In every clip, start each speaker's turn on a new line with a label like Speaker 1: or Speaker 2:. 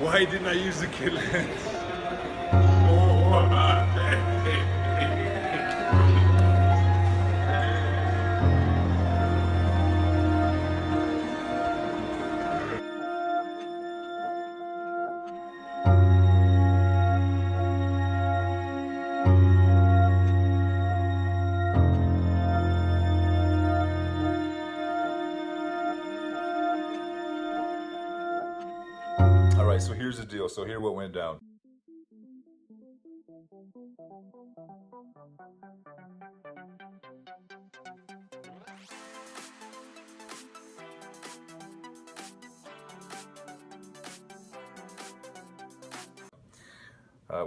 Speaker 1: Why didn't I use the kit lens? Alright, so here's the deal. So here what went down.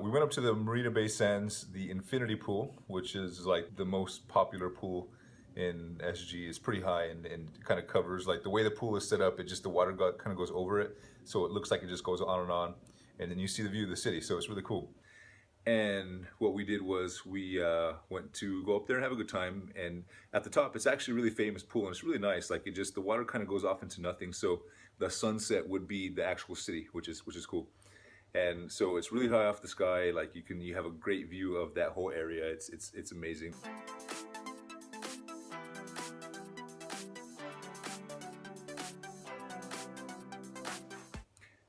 Speaker 1: We went up to the Marina Bay Sands, the infinity pool, which is like the most popular pool in SG. It's pretty high and kind of covers, like the way the pool is set up, it just, the water kind of goes over it. So it looks like it just goes on. And then you see the view of the city. So it's really cool. And what we did was we went to go up there and have a good time. And at the top, it's actually a really famous pool and it's really nice. Like it just, the water kind of goes off into nothing. So the sunset would be the actual city, which is cool. And so it's really high off the sky. Like you have a great view of that whole area. It's amazing.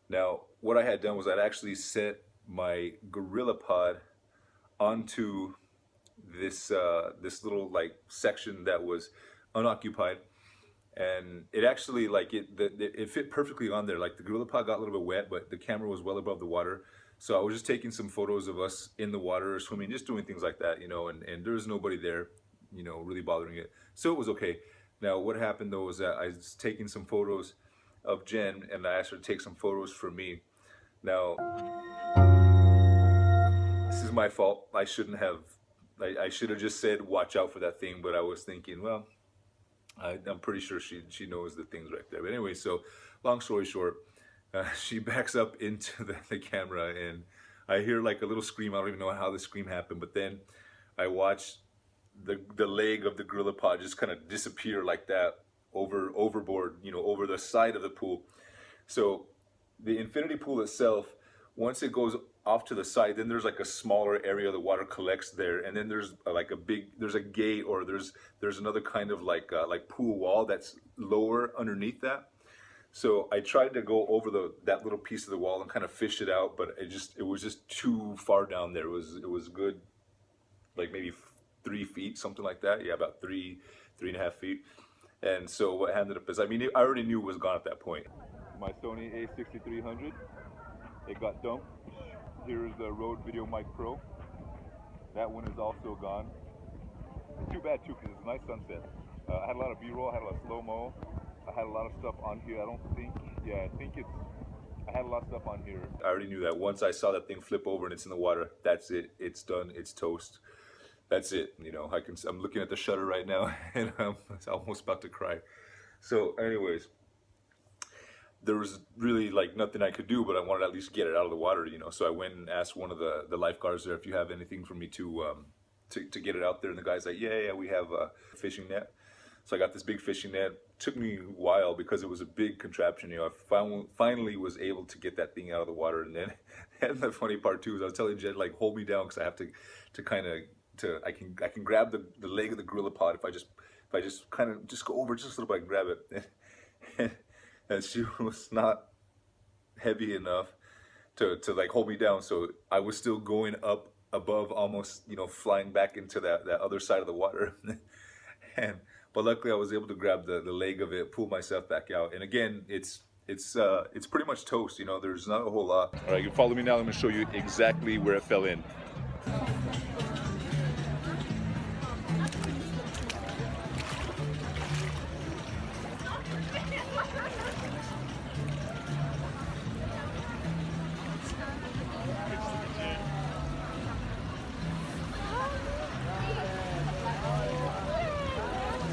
Speaker 1: Now, what I had done was I'd actually set my gorilla pod onto this little like section that was unoccupied, and it actually it fit perfectly on there. Like the gorilla pod got a little bit wet, but the camera was well above the water. So I was just taking some photos of us in the water, swimming, just doing things like that, you know, and there was nobody there, you know, really bothering it. So it was okay. Now, what happened though was that I was taking some photos of Jen and I asked her to take some photos for me. Now, this is my fault. I shouldn't have, I should have just said, watch out for that thing, but I was thinking, well, I'm pretty sure she knows the things right there. But anyway, so long story short, she backs up into the camera and I hear like a little scream. I don't even know how the scream happened, but then I watched the leg of the gorilla pod just kind of disappear like that overboard, you know, over the side of the pool. So the infinity pool itself, once it goes off to the side, then there's like a smaller area the water collects there, and then there's like there's a gate, or there's another kind of like pool wall that's lower underneath that. So I tried to go over that little piece of the wall and kind of fish it out, but it was just too far down there. It was good, like maybe 3 feet, something like that. Yeah, about 3.5 feet. And so what ended up is, I mean, I already knew it was gone at that point. My Sony A6300, it got dumped. Here's the Rode Video Mic Pro. That one is also gone. It's too bad too, because it's a nice sunset. I had a lot of B-roll, I had a lot of slow-mo. I had a lot of stuff on here. I had a lot of stuff on here. I already knew that once I saw that thing flip over and it's in the water, that's it. It's done. It's toast. That's it. You know, I'm looking at the shutter right now and I'm almost about to cry. So anyways, there was really like nothing I could do, but I wanted to at least get it out of the water, you know. So I went and asked one of the lifeguards there if you have anything for me to get it out there. And the guy's like, yeah, we have a fishing net. So I got this big fishing net. Took me a while because it was a big contraption. You know, I finally was able to get that thing out of the water. And then, and the funny part too is I was telling Jen, like, hold me down because I have to kind of I can grab the leg of the gorilla pod if I just kind of just go over just a little bit, I can grab it. And she was not heavy enough to like hold me down. So I was still going up above, almost, you know, flying back into that other side of the water. But luckily I was able to grab the leg of it, pull myself back out. And again, it's pretty much toast, you know, there's not a whole lot. All right, you follow me now, I'm gonna show you exactly where it fell in.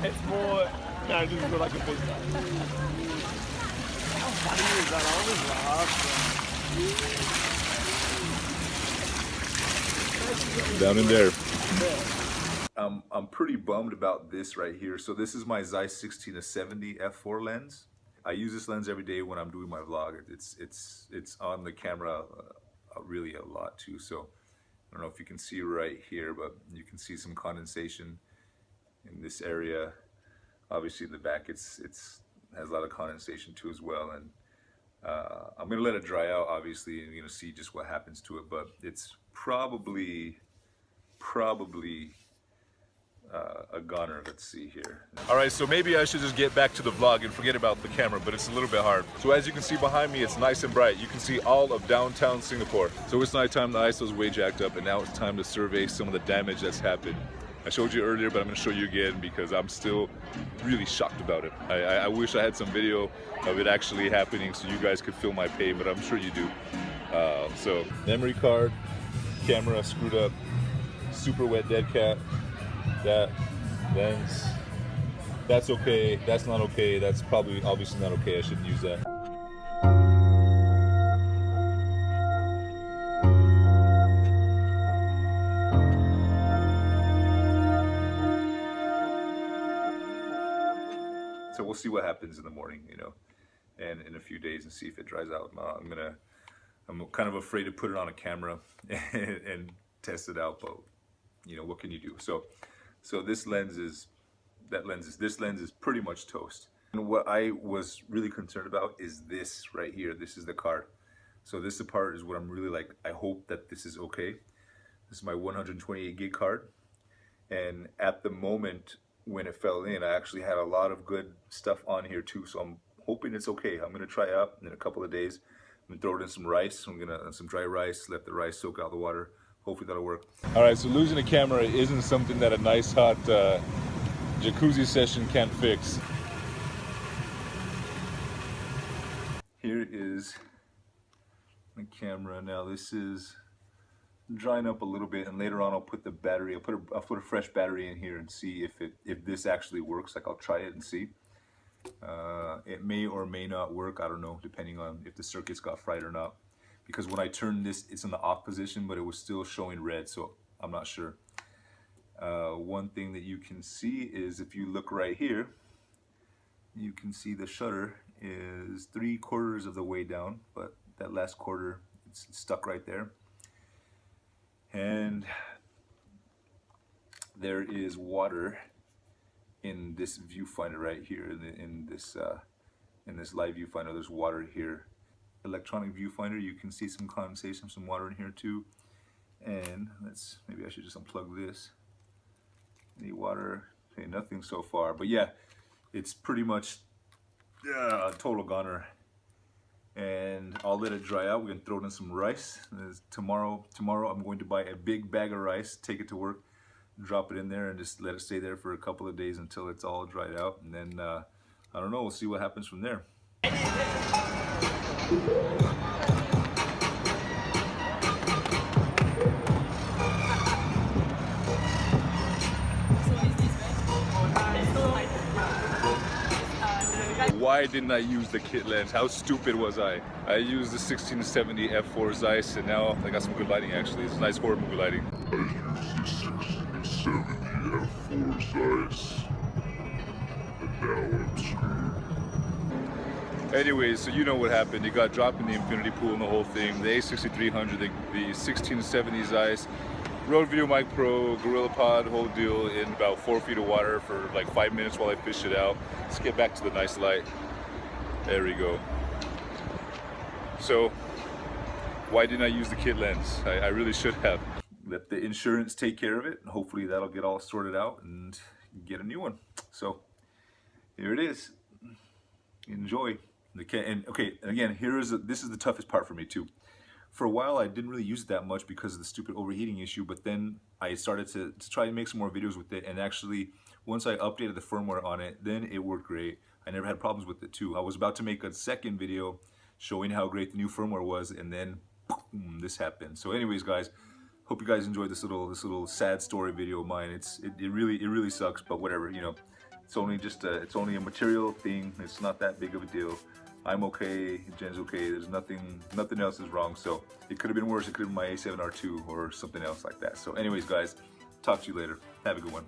Speaker 2: It's more, no, this is like a big. How funny is that? I always laugh.
Speaker 1: Down in there. I'm pretty bummed about this right here. So this is my Zeiss 16-70 f4 lens. I use this lens every day when I'm doing my vlog. It's on the camera really a lot too. So I don't know if you can see right here, but you can see some condensation in this area. Obviously in the back it's has a lot of condensation too as well, and I'm gonna let it dry out obviously, and see just what happens to it, but it's probably a goner. Let's see here. All right, so maybe I should just get back to the vlog and forget about the camera, but it's a little bit hard. So as you can see behind me, it's nice and bright. You can see all of downtown Singapore. So it's nighttime, the ISO's way jacked up, and now it's time to survey some of the damage that's happened. I showed you earlier, but I'm gonna show you again because I'm still really shocked about it. I wish I had some video of it actually happening so you guys could feel my pain, but I'm sure you do. So memory card, camera screwed up, super wet dead cat, that lens, that's okay, that's not okay, that's probably obviously not okay, I shouldn't use that. So we'll see what happens in the morning, and in a few days, and see if it dries out. I'm kind of afraid to put it on a camera and test it out, but what can you do? So this lens is pretty much toast. And what I was really concerned about is this right here. This is the card. So this part is what I'm really like, I hope that this is okay. This is my 128 gig card. And at the moment when it fell in, I actually had a lot of good stuff on here too. So I'm hoping it's okay. I'm gonna try it out in a couple of days. I'm gonna throw it in some rice. Some dry rice, let the rice soak out the water. Hopefully that'll work. All right, so losing a camera isn't something that a nice hot jacuzzi session can't fix. Here is the camera. Now this is drying up a little bit, and later on I'll put the battery. I'll put a fresh battery in here and see if this actually works. Like I'll try it and see. It may or may not work. I don't know, depending on if the circuits got fried or not. Because when I turned this, it's in the off position, but it was still showing red, so I'm not sure. One thing that you can see is if you look right here, you can see the shutter is 3/4 of the way down, but that last quarter, it's stuck right there. And there is water in this viewfinder right here, in this live viewfinder. There's water here. Electronic viewfinder, you can see some condensation, some water in here too. And maybe I should just unplug this. Any water? Okay, nothing so far. But yeah, it's pretty much a total goner. And I'll let it dry out. We're gonna throw it in some rice. Tomorrow I'm going to buy a big bag of rice, take it to work, drop it in there, and just let it stay there for a couple of days until it's all dried out. And then I don't know, we'll see what happens from there. Why didn't I use the kit lens? How stupid was I? I used the 1670 f4 Zeiss, and now I got some good lighting actually. It's nice horror movie lighting. I used the 1670 f4 Zeiss, and now I'm screwed. Anyways, so you know what happened. It got dropped in the infinity pool and the whole thing. The A6300, the 1670 Zeiss, Rode Video Mic Pro, Gorilla Pod, whole deal, in about 4 feet of water for like 5 minutes while I fished it out. Let's get back to the nice light. There we go. So, why didn't I use the kit lens? I really should have. Let the insurance take care of it. Hopefully that'll get all sorted out and get a new one. So, here it is. Enjoy. And again, this is the toughest part for me too. For a while I didn't really use it that much because of the stupid overheating issue, but then I started to try and make some more videos with it, and actually once I updated the firmware on it, then it worked great. I never had problems with it too. I was about to make a second video showing how great the new firmware was, and then boom, this happened. So anyways guys, hope you guys enjoyed this little sad story video of mine. It really sucks, but whatever, it's only a material thing. It's not that big of a deal. I'm okay, Jen's okay, there's nothing else is wrong. So it could have been worse. It could have been my A7R2 or something else like that. So anyways guys, talk to you later. Have a good one.